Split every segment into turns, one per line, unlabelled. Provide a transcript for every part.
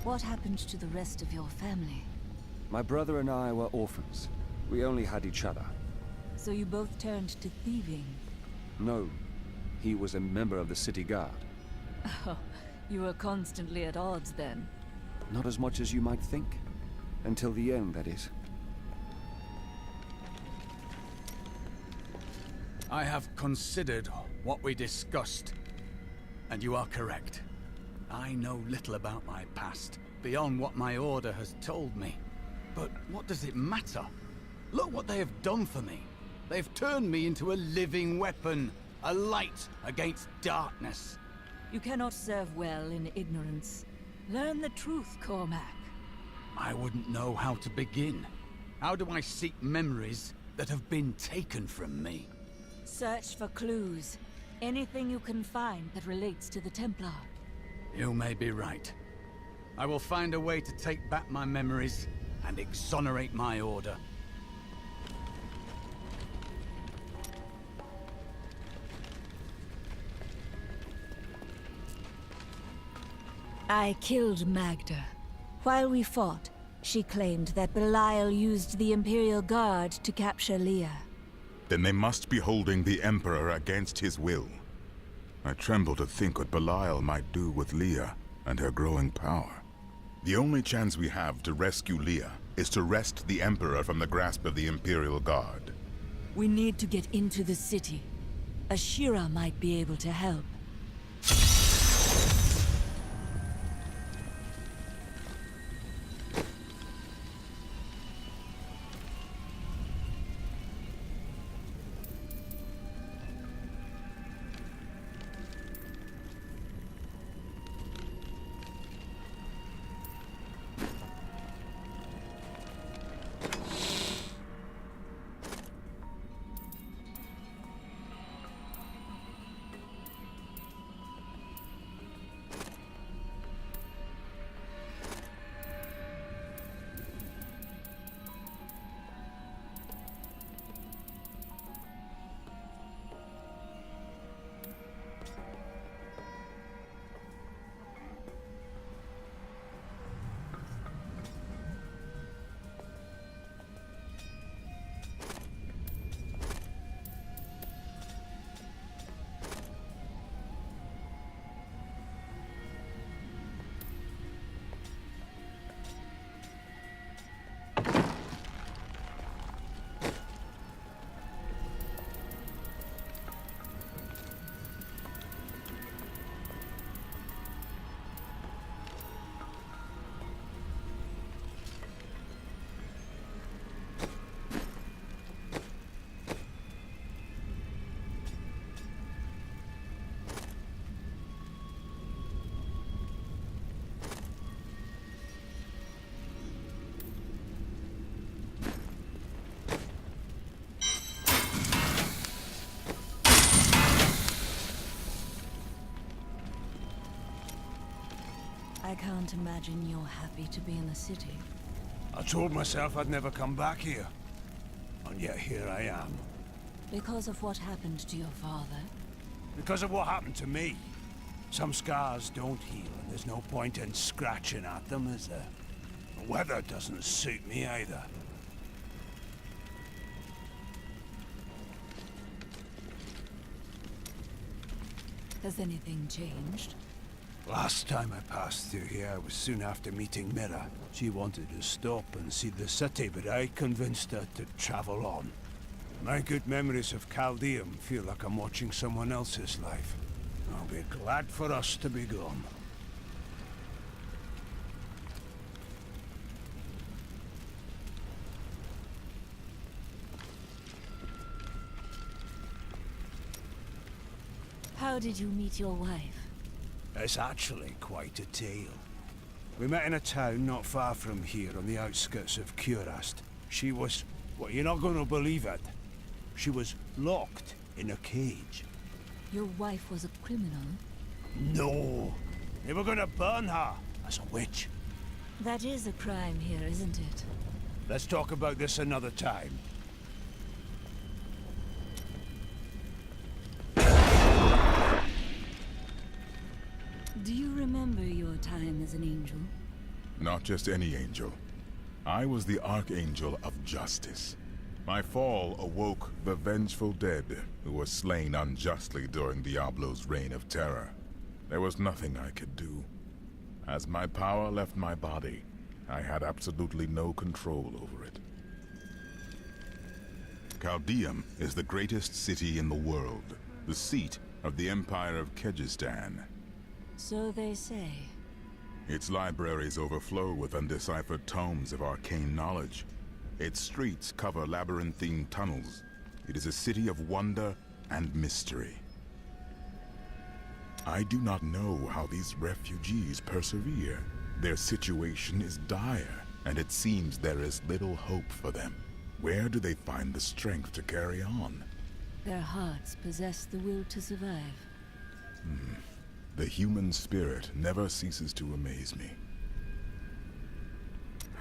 What happened to the rest of your family?
My brother and I were orphans. We only had each other.
So you both turned to thieving?
No, he was a member of the city guard.
Oh, you were constantly at odds then.
Not as much as you might think. Until the end, that is.
I have considered what we discussed, and you are correct. I know little about my past, beyond what my order has told me. But what does it matter? Look what they have done for me. They've turned me into a living weapon, a light against darkness.
You cannot serve well in ignorance. Learn the truth, Cormac.
I wouldn't know how to begin. How do I seek memories that have been taken from me?
Search for clues. Anything you can find that relates to the Templar.
You may be right. I will find a way to take back my memories and exonerate my order.
I killed Magda. While we fought, she claimed that Belial used the Imperial Guard to capture Leah.
Then they must be holding the Emperor against his will. I tremble to think what Belial might do with Leah and her growing power. The only chance we have to rescue Leah is to wrest the Emperor from the grasp of the Imperial Guard.
We need to get into the city. Ashira might be able to help. I can't imagine you're happy to be in the city.
I told myself I'd never come back here. And yet here I am.
Because of what happened to your father?
Because of what happened to me. Some scars don't heal, and there's no point in scratching at them, is there? The weather doesn't suit me either.
Has anything changed?
Last time I passed through here was soon after meeting Mira. She wanted to stop and see the city, but I convinced her to travel on. My good memories of Chaldeum feel like I'm watching someone else's life. I'll be glad for us to be gone.
How did you meet your wife?
It's actually quite a tale. We met in a town not far from here on the outskirts of Curast. She was... well, you're not going to believe it. She was locked in a cage.
Your wife was a criminal?
No! They were going to burn her as a witch.
That is a crime here, isn't it?
Let's talk about this another time.
Do you remember your time as an angel?
Not just any angel. I was the Archangel of Justice. My fall awoke the vengeful dead who were slain unjustly during Diablo's reign of terror. There was nothing I could do. As my power left my body, I had absolutely no control over it. Caldeum is the greatest city in the world, the seat of the Empire of Kyrgyzstan.
So they say.
Its libraries overflow with undeciphered tomes of arcane knowledge. Its streets cover labyrinthine tunnels. It is a city of wonder and mystery. I do not know how these refugees persevere. Their situation is dire, and it seems there is little hope for them. Where do they find the strength to carry on?
Their hearts possess the will to survive.
The human spirit never ceases to amaze me.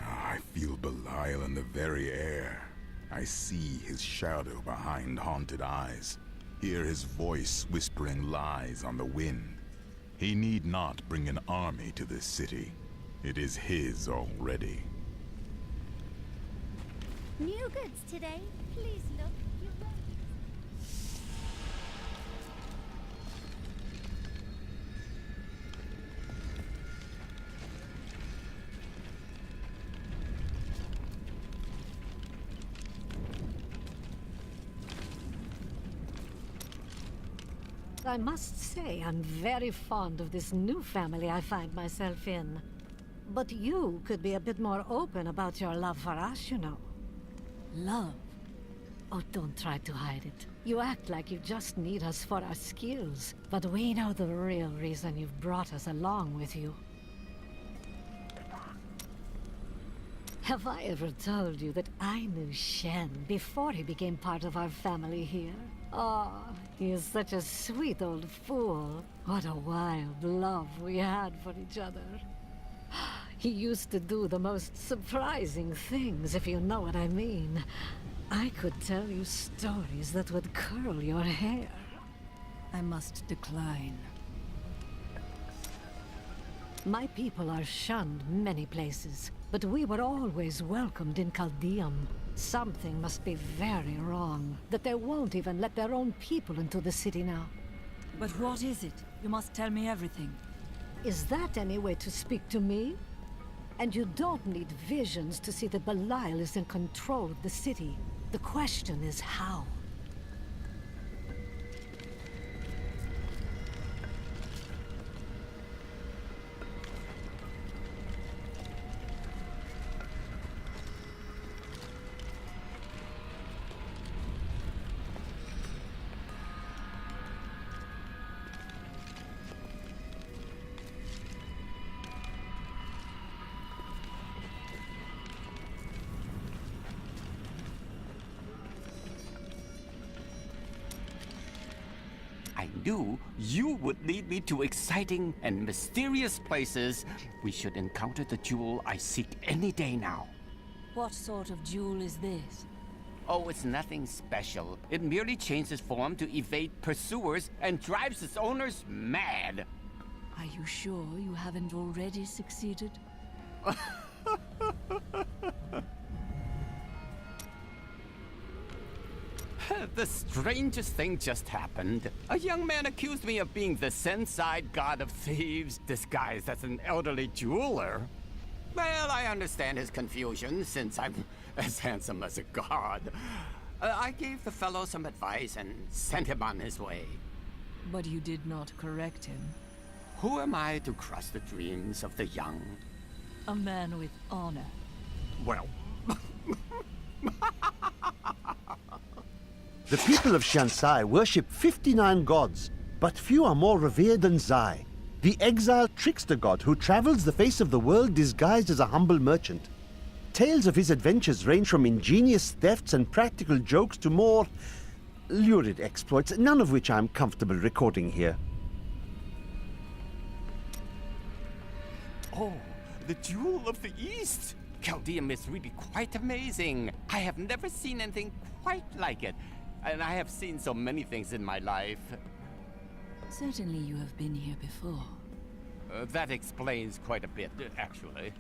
I feel Belial in the very air. I see his shadow behind haunted eyes. Hear his voice whispering lies on the wind. He need not bring an army to this city. It is his already.
New goods today. Please look. You will.
I must say, I'm very fond of this new family I find myself in. But you could be a bit more open about your love for us, you know.
Love.
Oh, don't try to hide it. You act like you just need us for our skills, but we know the real reason you've brought us along with you. Have I ever told you that I knew Shen before he became part of our family here? Oh, he is such a sweet old fool. What a wild love we had for each other. He used to do the most surprising things, if you know what I mean. I could tell you stories that would curl your hair.
I must decline.
My people are shunned many places, but we were always welcomed in Caldeum. Something must be very wrong, that they won't even let their own people into the city now.
But what is it? You must tell me everything.
Is that any way to speak to me? And you don't need visions to see that Belial is in control of the city. The question is how.
I knew you would lead me to exciting and mysterious places. We should encounter the jewel I seek any day now.
What sort of jewel is this?
Oh, it's nothing special. It merely changes form to evade pursuers and drives its owners mad.
Are you sure you haven't already succeeded?
The strangest thing just happened. A young man accused me of being the Senside god of thieves, disguised as an elderly jeweler. Well, I understand his confusion, since I'm as handsome as a god. I gave the fellow some advice and sent him on his way.
But you did not correct him.
Who am I to crush the dreams of the young?
A man with honor.
Well,
The people of Shansai worship 59 gods, but few are more revered than Zai, the exiled trickster god who travels the face of the world disguised as a humble merchant. Tales of his adventures range from ingenious thefts and practical jokes to more lurid exploits, none of which I'm comfortable recording here.
oh, the jewel of the East! Caldeum is really quite amazing. I have never seen anything quite like it. And I have seen so many things in my life.
Certainly you have been here before.
That explains quite a bit, actually.